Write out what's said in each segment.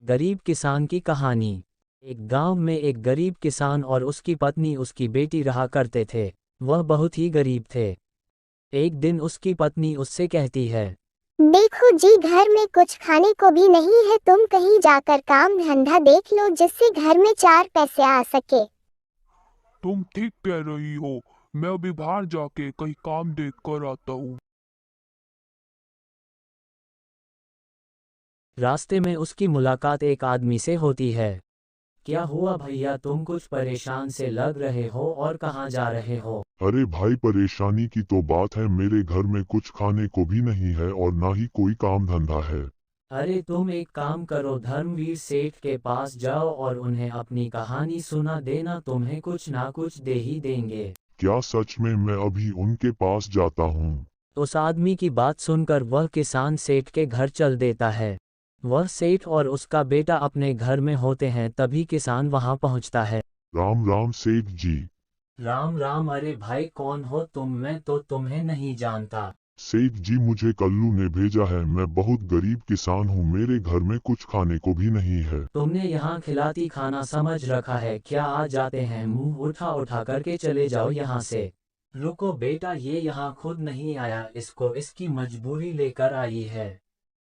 गरीब किसान की कहानी। एक गांव में एक गरीब किसान और उसकी पत्नी उसकी बेटी रहा करते थे। वह बहुत ही गरीब थे। एक दिन उसकी पत्नी उससे कहती है, देखो जी, घर में कुछ खाने को भी नहीं है। तुम कहीं जाकर काम धंधा देख लो जिससे घर में 4 पैसे आ सके। तुम ठीक कह रही हो। मैं अभी बाहर जाके कहीं काम देख कर आता हूँ। रास्ते में उसकी मुलाकात एक आदमी से होती है। क्या हुआ भैया, तुम कुछ परेशान से लग रहे हो और कहाँ जा रहे हो? अरे भाई, परेशानी की तो बात है। मेरे घर में कुछ खाने को भी नहीं है और ना ही कोई काम धंधा है। अरे तुम एक काम करो, धर्मवीर सेठ के पास जाओ और उन्हें अपनी कहानी सुना देना, तुम्हें कुछ ना कुछ दे ही देंगे। क्या सच में? मैं अभी उनके पास जाता हूँ। उस आदमी की बात सुनकर वह किसान सेठ के घर चल देता है। वह सेठ और उसका बेटा अपने घर में होते हैं, तभी किसान वहां पहुंचता है। राम राम सेठ जी। राम राम। अरे भाई, कौन हो तुम? मैं तो तुम्हें नहीं जानता। सेठ जी, मुझे कल्लू ने भेजा है। मैं बहुत गरीब किसान हूँ, मेरे घर में कुछ खाने को भी नहीं है। तुमने यहाँ खिलाती खाना समझ रखा है क्या? आ जाते हैं, मुंह उठा उठा करके चले जाओ यहाँ से। रुको बेटा, ये यहाँ खुद नहीं आया, इसको इसकी मजबूरी लेकर आई है।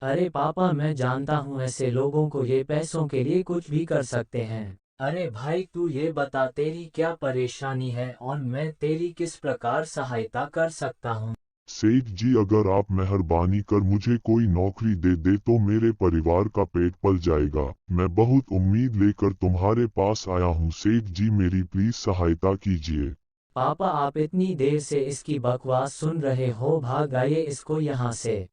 अरे पापा, मैं जानता हूँ ऐसे लोगों को ये पैसों के लिए कुछ भी कर सकते हैं। अरे भाई, तू ये बता तेरी क्या परेशानी है और मैं तेरी किस प्रकार सहायता कर सकता हूँ? सेठ जी, अगर आप मेहरबानी कर मुझे कोई नौकरी दे दे तो मेरे परिवार का पेट पल जाएगा। मैं बहुत उम्मीद लेकर तुम्हारे पास आया हूँ। सेठ जी, मेरी प्लीज सहायता कीजिए। पापा, आप इतनी देर से इसकी बकवास सुन रहे हो, भाग आइए इसको यहाँ से।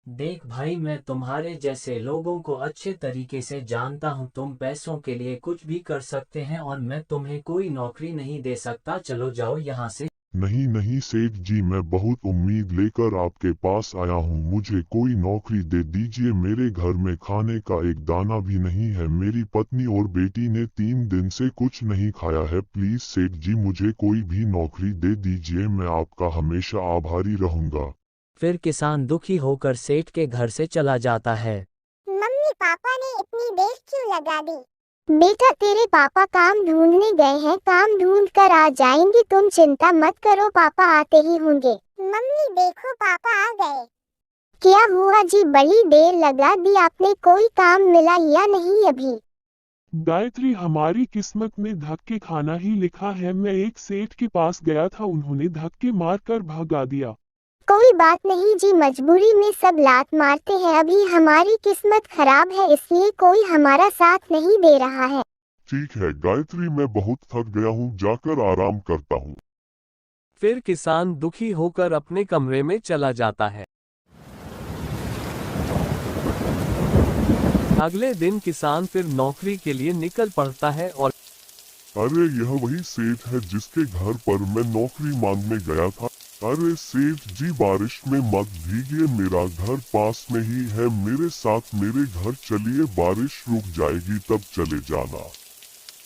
देख भाई, मैं तुम्हारे जैसे लोगों को अच्छे तरीके से जानता हूँ। तुम पैसों के लिए कुछ भी कर सकते हैं और मैं तुम्हें कोई नौकरी नहीं दे सकता। चलो जाओ यहाँ से। नहीं नहीं सेठ जी, मैं बहुत उम्मीद लेकर आपके पास आया हूँ। मुझे कोई नौकरी दे दीजिए। मेरे घर में खाने का एक दाना भी नहीं है। मेरी पत्नी और बेटी ने 3 दिन से कुछ नहीं खाया है। प्लीज सेठ जी, मुझे कोई भी नौकरी दे दीजिए। मैं आपका हमेशा आभारी रहूंगा। फिर किसान दुखी होकर सेठ के घर से चला जाता है। मम्मी पापा ने इतनी देर क्यों लगा दी? बेटा, तेरे पापा काम ढूंढने गए हैं, काम ढूंढ कर आ जाएंगे। तुम चिंता मत करो, पापा आते ही होंगे। मम्मी देखो, पापा आ गए। क्या हुआ जी, बड़ी देर लगा दी आपने? कोई काम मिला या नहीं अभी? गायत्री, हमारी किस्मत में धक्के खाना ही लिखा है। मैं एक सेठ के पास गया था, उन्होंने धक्के मारकर भगा दिया। कोई बात नहीं जी, मजबूरी में सब लात मारते हैं। अभी हमारी किस्मत खराब है, इसलिए कोई हमारा साथ नहीं दे रहा है। ठीक है गायत्री, मैं बहुत थक गया हूँ, जाकर आराम करता हूँ। फिर किसान दुखी होकर अपने कमरे में चला जाता है। अगले दिन किसान फिर नौकरी के लिए निकल पड़ता है और अरे, यह वही सेठ है जिसके घर पर मैं नौकरी मांगने गया था। अरे सेठ जी, बारिश में मत भीगिए, मेरा घर पास में ही है। मेरे साथ मेरे घर चलिए, बारिश रुक जाएगी तब चले जाना।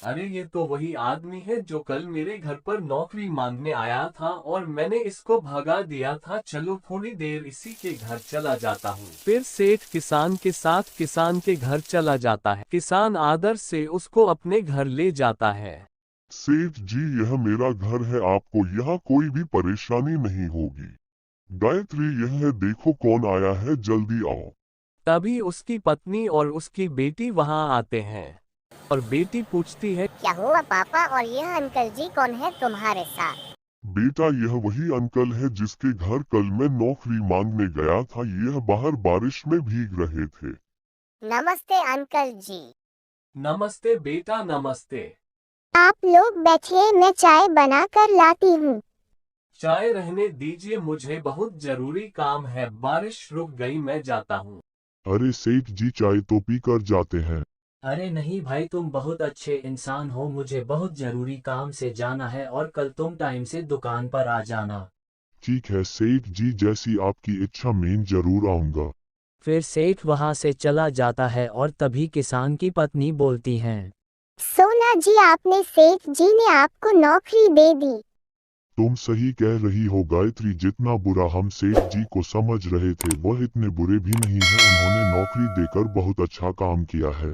अरे ये तो वही आदमी है जो कल मेरे घर पर नौकरी मांगने आया था और मैंने इसको भगा दिया था। चलो थोड़ी देर इसी के घर चला जाता हूँ। फिर सेठ किसान के साथ किसान के घर चला जाता है। किसान आदर से उसको अपने घर ले जाता है। सेठ जी, यह मेरा घर है, आपको यहाँ कोई भी परेशानी नहीं होगी। गायत्री, यह है, देखो कौन आया है, जल्दी आओ। तभी उसकी पत्नी और उसकी बेटी वहाँ आते हैं और बेटी पूछती है, क्या हुआ पापा, और यह अंकल जी कौन है तुम्हारे साथ? बेटा, यह वही अंकल है जिसके घर कल मैं नौकरी मांगने गया था। यह बाहर बारिश में भीग रहे थे। नमस्ते अंकल जी। नमस्ते बेटा, नमस्ते। आप लोग बैठिए, मैं चाय बना कर लाती हूँ। चाय रहने दीजिए, मुझे बहुत जरूरी काम है। बारिश रुक गई, मैं जाता हूँ। अरे सेठ जी, चाय तो पी कर जाते हैं। अरे नहीं भाई, तुम बहुत अच्छे इंसान हो, मुझे बहुत जरूरी काम से जाना है और कल तुम टाइम से दुकान पर आ जाना। ठीक है सेठ जी, जैसी आपकी इच्छा, मैं जरूर आऊंगा। फिर सेठ वहां से चला जाता है और तभी किसान की पत्नी बोलती हैं, सोना जी, आपने सेठ जी ने आपको नौकरी दे दी। तुम सही कह रही हो गायत्री, जितना बुरा हम सेठ जी को समझ रहे थे वह इतने बुरे भी नहीं हैं। उन्होंने नौकरी देकर बहुत अच्छा काम किया है।